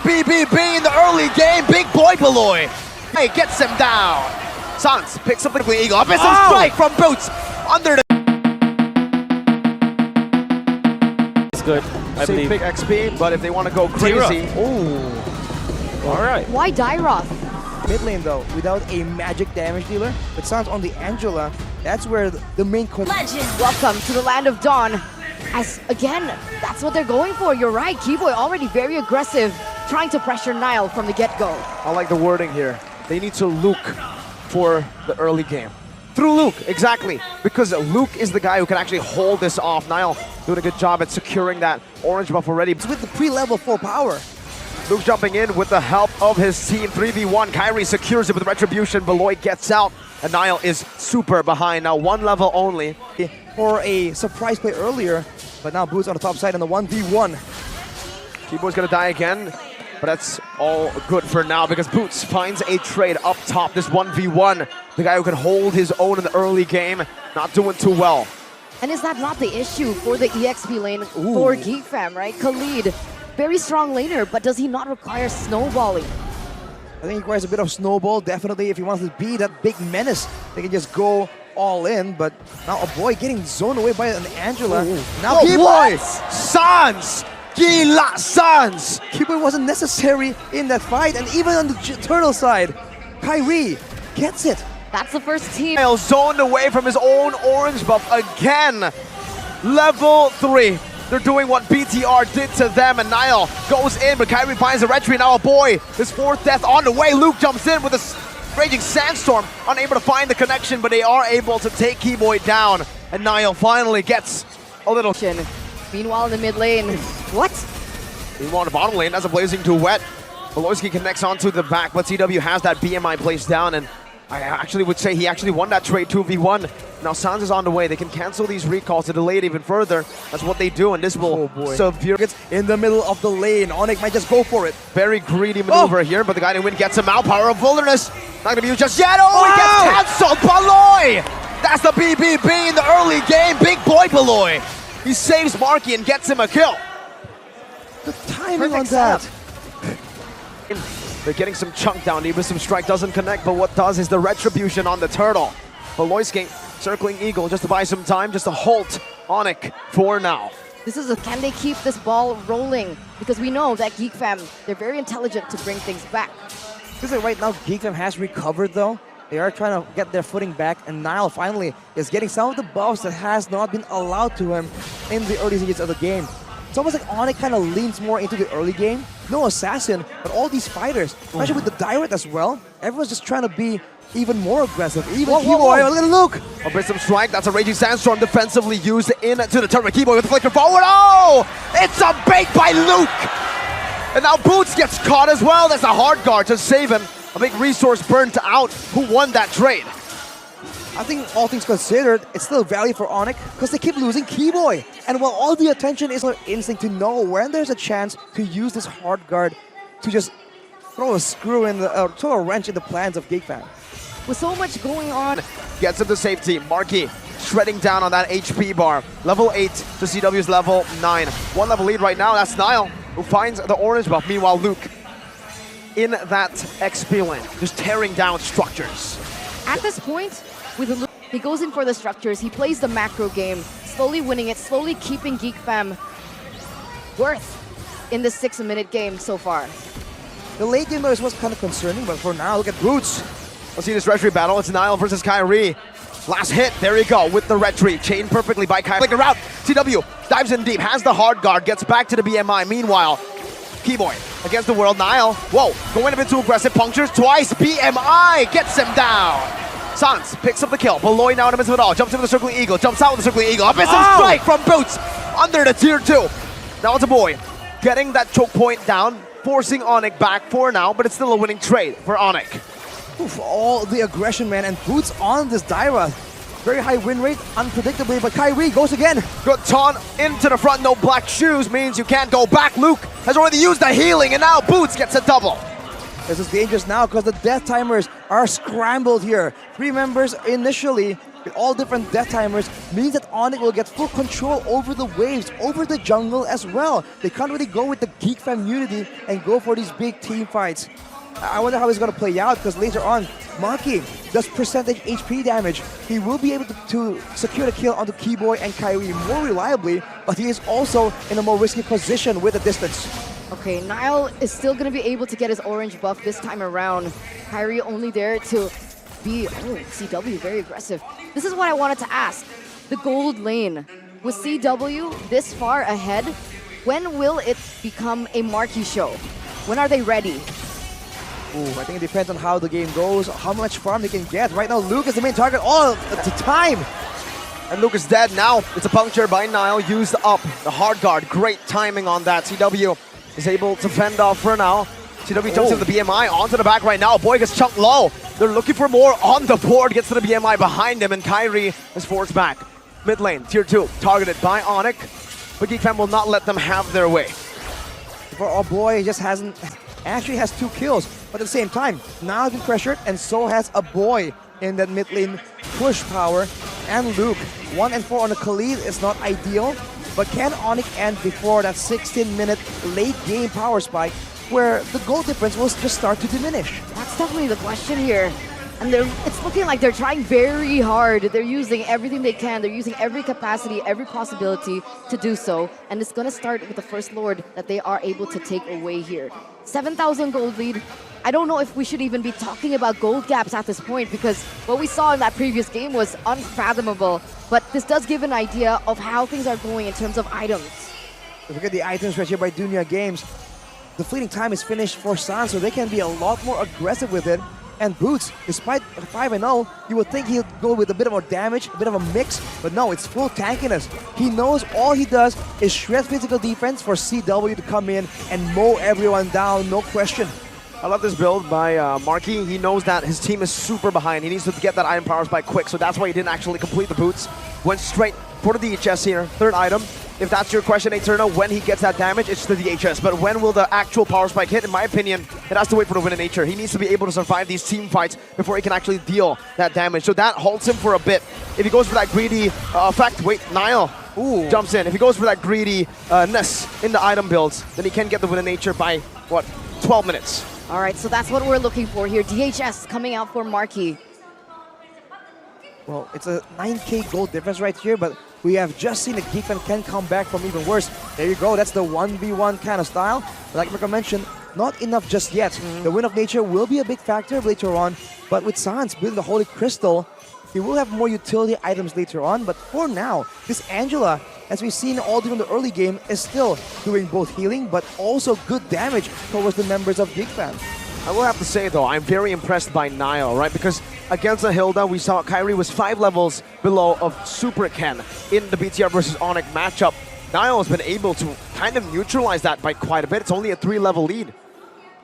BBB in the early game. Big boy Beloy. Hey, gets him down. Sans picks up the Eagle. Up is a strike from Boots. Under the... It's good, I Same believe. big XP, but if they want to go crazy... Ooh. Alright. Why Dyroth? Mid lane though, without a magic damage dealer, but sounds on the Angela, that's where the main question. Welcome to the land of Dawn. As again, that's what they're going for. You're right, Keyboy already very aggressive, trying to pressure Niall from the get-go. I like the wording here. They need to Luke for the early game. Through Luke, exactly. Because Luke is the guy who can actually hold this off. Niall doing a good job at securing that orange buff already. It's with the pre-level 4 power. Luke jumping in with the help of his team. 3v1, Kyrie secures it with Retribution. Beloy gets out, and Niall is super behind. Now 1 level only. For a surprise play earlier, but now Boots on the top side in the 1v1. Keyboard's gonna die again, but that's all good for now because Boots finds a trade up top. This 1v1, the guy who can hold his own in the early game, not doing too well. And is that not the issue for the EXP lane for Geek Fam, right? Khalid, very strong laner, but does he not require snowballing? I think he requires a bit of snowball, definitely. If he wants to be that big menace, they can just go all in, but now a boy getting zoned away by an Angela. Now Keyboy! Sans! Gila Sans! Keyboy wasn't necessary in that fight, and even on the turtle side, Kyrie gets it. That's the first team. Niall zoned away from his own orange buff again. Level 3. They're doing what BTR did to them, and Niall goes in, but Kyrie finds a retreat. Now a boy, his 4th death on the way. Luke jumps in with a raging sandstorm, unable to find the connection, but they are able to take Keyboy down, and Niall finally gets a little... Meanwhile in the mid lane, what? Meanwhile in the bottom lane, that's a blazing duet. Beloyski connects onto the back, but CW has that BMI placed down, and I actually would say he actually won that trade 2v1. Now Sans is on the way. They can cancel these recalls to delay it even further. That's what they do, and this will severe. It's in the middle of the lane. Onyx might just go for it. Very greedy maneuver here, but the guy in win gets him out. Power of Wilderness. Not going to be used just yet. Oh, he gets cancelled. Beloy! That's the BBB in the early game. Big boy Beloy. He saves Marky and gets him a kill. The timing on that. They're getting some chunk down. The Wisdom Strike doesn't connect, but what does is the Retribution on the turtle. Beloyski circling Eagle just to buy some time, just to halt Onyx for now. This is can they keep this ball rolling? Because we know that Geek Fam, they're very intelligent to bring things back. Feels like right now Geek Fam has recovered though. They are trying to get their footing back, and Niall finally is getting some of the buffs that has not been allowed to him in the early stages of the game. It's almost like Onyx kind of leans more into the early game. No assassin, but all these fighters, especially with the Direct as well, everyone's just trying to be even more aggressive. Even Keyboy, look at Luke! A Wisdom Strike, that's a Raging Sandstorm defensively used into the turret. Keyboy with the flicker forward. Oh! It's a bait by Luke! And now Boots gets caught as well. That's a hard guard to save him. A big resource burnt out. Who won that trade? I think all things considered, it's still value for Onyx because they keep losing Keyboy. And while all the attention is on instinct to know when there's a chance to use this hard guard to just throw a screw in the, throw a wrench in the plans of Geek Fam. With so much going on. Gets him to safety. Marky shredding down on that HP bar. Level 8 to CW's level 9. 1 level lead right now, that's Niall, who finds the orange buff. Meanwhile, Luke in that XP lane, just tearing down structures. At this point, he goes in for the structures, he plays the macro game, slowly winning it, slowly keeping Geek Fam worth in this 6-minute game so far. The late game was kind of concerning, but for now, look at Boots. Let's see this retreat battle. It's Niall versus Kyrie. Last hit, there you go, with the retreat. Chained perfectly by Kyrie. Flicker out, CW dives in deep, has the hard guard, gets back to the BMI. Meanwhile, Keyboy against the world. Niall, whoa, going a bit too aggressive, punctures twice. BMI gets him down. Sans picks up the kill. Beloy now in the midst of it all. Jumps into the circling eagle. Jumps out with the circling eagle. Up is a strike from Boots under the tier 2. Now it's a boy getting that choke point down, forcing Onyx back for now, but it's still a winning trade for Onyx. Oof, all the aggression, man, and Boots on this Dyra. Very high win rate, unpredictably, but Kyrie goes again. Good taunt into the front. No black shoes means you can't go back. Luke has already used the healing, and now Boots gets a double. This is dangerous now because the death timers are scrambled here. 3 members initially with all different death timers means that Onyx will get full control over the waves, over the jungle as well. They can't really go with the Geek Fam unity and go for these big team fights. I wonder how it's going to play out, because later on, Marky does percentage HP damage. He will be able to secure the kill onto Keyboy and Kyrie more reliably, but he is also in a more risky position with the distance. Okay, Niall is still going to be able to get his orange buff this time around. Kyrie only there to be, CW, very aggressive. This is what I wanted to ask. The gold lane, with CW this far ahead, when will it become a Marquee show? When are they ready? Ooh, I think it depends on how the game goes, how much farm they can get. Right now, Luke is the main target all the time. And Luke is dead now. It's a puncture by Niall, used up the hard guard. Great timing on that. CW is able to fend off for now. CW jumps into the BMI, onto the back right now. Boy gets chunked low. They're looking for more on the board. Gets to the BMI behind him, and Kyrie is forced back. Mid lane, tier 2, targeted by Onyx. But Geek Fam will not let them have their way. For our boy, he just actually has 2 kills. But at the same time, now has been pressured, and so has a boy in that mid lane push power. And Luke, 1 and 4 on the Khalid is not ideal. But can Onyx end before that 16-minute late game power spike, where the goal difference will just start to diminish? That's definitely the question here. And it's looking like they're trying very hard. They're using everything they can. They're using every capacity, every possibility to do so. And it's going to start with the first Lord that they are able to take away here. 7,000 gold lead. I don't know if we should even be talking about gold gaps at this point, because what we saw in that previous game was unfathomable. But this does give an idea of how things are going in terms of items. If we get the items right here by Dunya Games, the fleeting time is finished for San, so they can be a lot more aggressive with it. And Boots, despite 5-0, you would think he'll go with a bit more damage, a bit of a mix, but no, it's full tankiness. He knows all he does is shred physical defense for CW to come in and mow everyone down, no question. I love this build by Marky. He knows that his team is super behind. He needs to get that item power spike quick, so that's why he didn't actually complete the boots. Went straight for the DHS here, third item. If that's your question, Eterna, when he gets that damage, it's the DHS. But when will the actual power spike hit? In my opinion, it has to wait for the win in nature. He needs to be able to survive these team fights before he can actually deal that damage. So that halts him for a bit. If he goes for that greedy effect, wait, Niall jumps in. If he goes for that greediness in the item builds, then he can get the win in nature by, what, 12 minutes. All right, so that's what we're looking for here. DHS coming out for Marquee. Well, it's a 9k gold difference right here, but we have just seen that Geek Fam can come back from even worse. There you go, that's the 1v1 kind of style. Like Mirko mentioned, not enough just yet. The win of nature will be a big factor later on, but with Sans building the Holy Crystal, he will have more utility items later on. But for now, this Angela, as we've seen all during the early game, is still doing both healing, but also good damage towards the members of Geek Fam. I will have to say, though, I'm very impressed by Niall, right? Because against the Hilda, we saw Kyrie was 5 levels below of Super Ken in the BTR versus Onyx matchup. Niall has been able to kind of neutralize that by quite a bit. It's only a 3-level lead.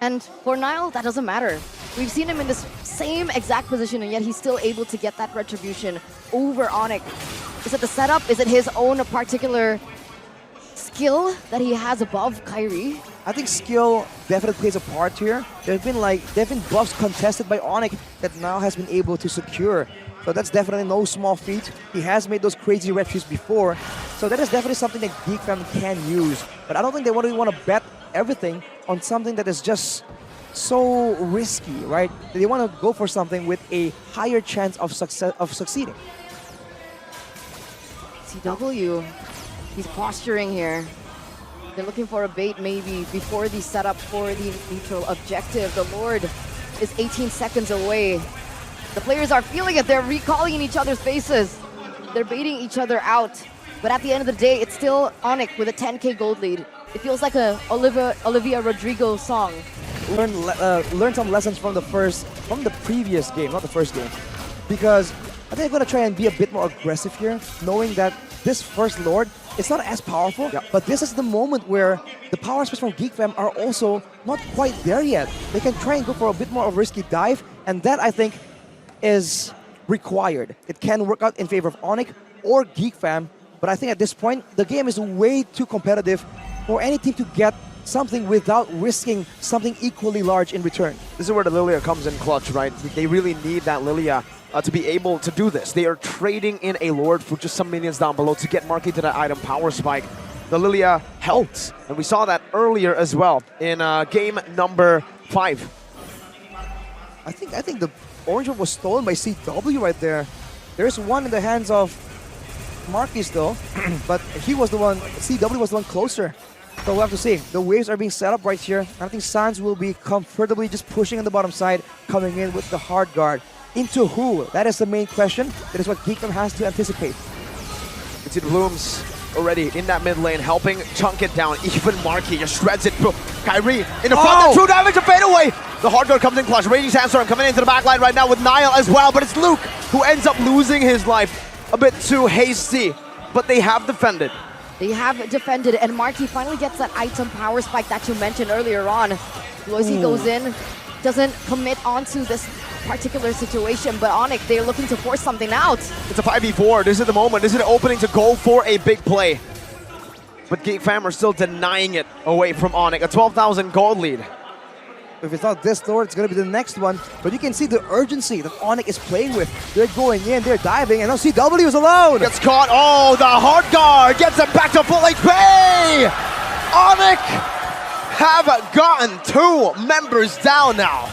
And for Niall, that doesn't matter. We've seen him in this same exact position, and yet he's still able to get that retribution over Onyx. Is it the setup? Is it his own particular skill that he has above Kyrie? I think skill definitely plays a part here. There have been buffs contested by Onyx that now has been able to secure. So that's definitely no small feat. He has made those crazy retries before. So that is definitely something that Geek Fam can use. But I don't think they really want to bet everything on something that is just so risky, right? They want to go for something with a higher chance of succeeding. CW, he's posturing here. They're looking for a bait maybe before the setup for the neutral objective. The Lord is 18 seconds away. The players are feeling it. They're recalling in each other's faces. They're baiting each other out. But at the end of the day, it's still Onyx with a 10k gold lead. It feels like a Olivia Rodrigo song. Learn some lessons from the previous game, not the first game. Because I think they're going to try and be a bit more aggressive here, knowing that this first Lord, it's not as powerful, but this is the moment where the power spikes from Geek Fam are also not quite there yet. They can try and go for a bit more of a risky dive, and that, I think, is required. It can work out in favor of Onyx or Geek Fam, but I think at this point, the game is way too competitive for any team to get something without risking something equally large in return. This is where the Lilia comes in clutch, right? They really need that Lilia to be able to do this. They are trading in a Lord for just some minions down below to get Marky to that item power spike. The Lilia helped, and we saw that earlier as well in game number 5. I think the orange one was stolen by CW right there. There's one in the hands of Marquis though, but he was the one, CW was the one closer. So we'll have to see. The waves are being set up right here. I think Sans will be comfortably just pushing on the bottom side, coming in with the hard guard. Into who? That is the main question. That is what Geekdom has to anticipate. You can see the Blooms already in that mid lane, helping chunk it down. Even Marky just shreds it. Kyrie in the front, the true damage to fade away. The hard guard comes in clutch. Raging Sandstorm coming into the back line right now with Niall as well, but it's Luke who ends up losing his life a bit too hasty, but they have defended. They have defended, and Marky finally gets that item power spike that you mentioned earlier on. Loisy goes in, doesn't commit onto this particular situation, but Onyx, they're looking to force something out. It's a 5v4. This is the moment. This is the opening to go for a big play. But Geek Fam are still denying it away from Onyx. A 12,000 gold lead. If it's not this Lord, it's going to be the next one. But you can see the urgency that Onyx is playing with. They're going in, they're diving, and now CW is alone. Gets caught. Oh, the hard guard gets him back to full HP. Onyx have gotten 2 members down now.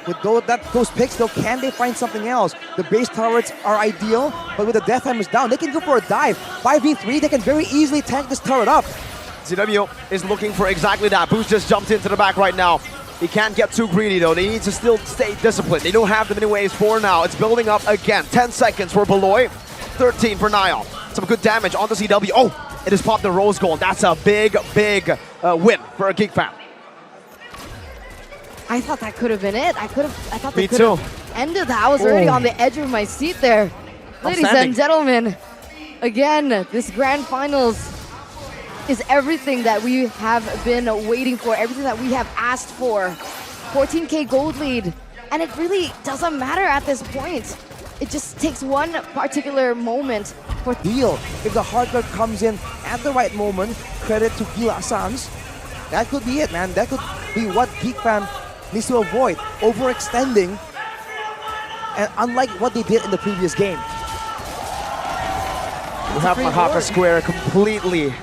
With those picks, though, can they find something else? The base turrets are ideal, but with the Death Hammers down, they can go for a dive. 5v3, they can very easily tank this turret up. CW is looking for exactly that. Boost just jumped into the back right now. He can't get too greedy though. They need to still stay disciplined. They don't have the many waves for now. It's building up again. 10 seconds for Beloy, 13 for Niall. Some good damage on the CW. Oh, it has popped the Rose Gold. That's a big win for a Geek Fam. I thought that could have been it. I thought Me they could too. have ended that. I was already on the edge of my seat there. Ladies and gentlemen, again, this grand finals is everything that we have been waiting for, everything that we have asked for. 14K gold lead, and it really doesn't matter at this point. It just takes one particular moment for Deal. If the hard guard comes in at the right moment, credit to Gila Sans. That could be it, man. That could be what Geek Fam needs to avoid, overextending, and unlike what they did in the previous game. We have Mahaka Square completely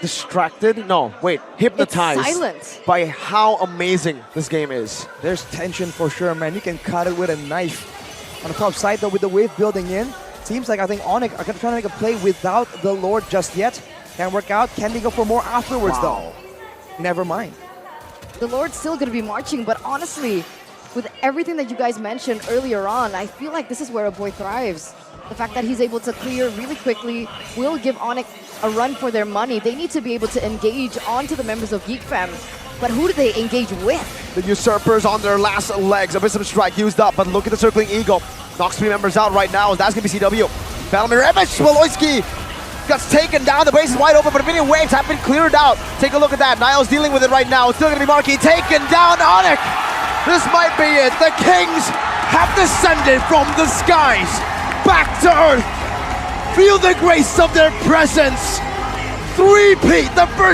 distracted. No, wait, hypnotized silent by how amazing this game is. There's tension for sure, man. You can cut it with a knife. On the top side, though, with the wave building in, seems like I think Onyx are trying to make a play without the Lord just yet. Can't work out. Can they go for more afterwards, though? Never mind. The Lord's still going to be marching, but honestly, with everything that you guys mentioned earlier on, I feel like this is where a boy thrives. The fact that he's able to clear really quickly will give Onyx a run for their money. They need to be able to engage onto the members of Geek Fam. But who do they engage with? The Usurpers on their last legs. Abyssum Strike used up, but look at the Circling Eagle. Knocks 3 members out right now. That's going to be CW. Battle Mirror image. Woloski gets taken down. The base is wide open, but minion waves have been cleared out. Take a look at that. Niall's dealing with it right now. It's still going to be Marky taken down. Onyx. This might be it. The Kings have descended from the skies back to earth. Feel the grace of their presence. 3-peat, the first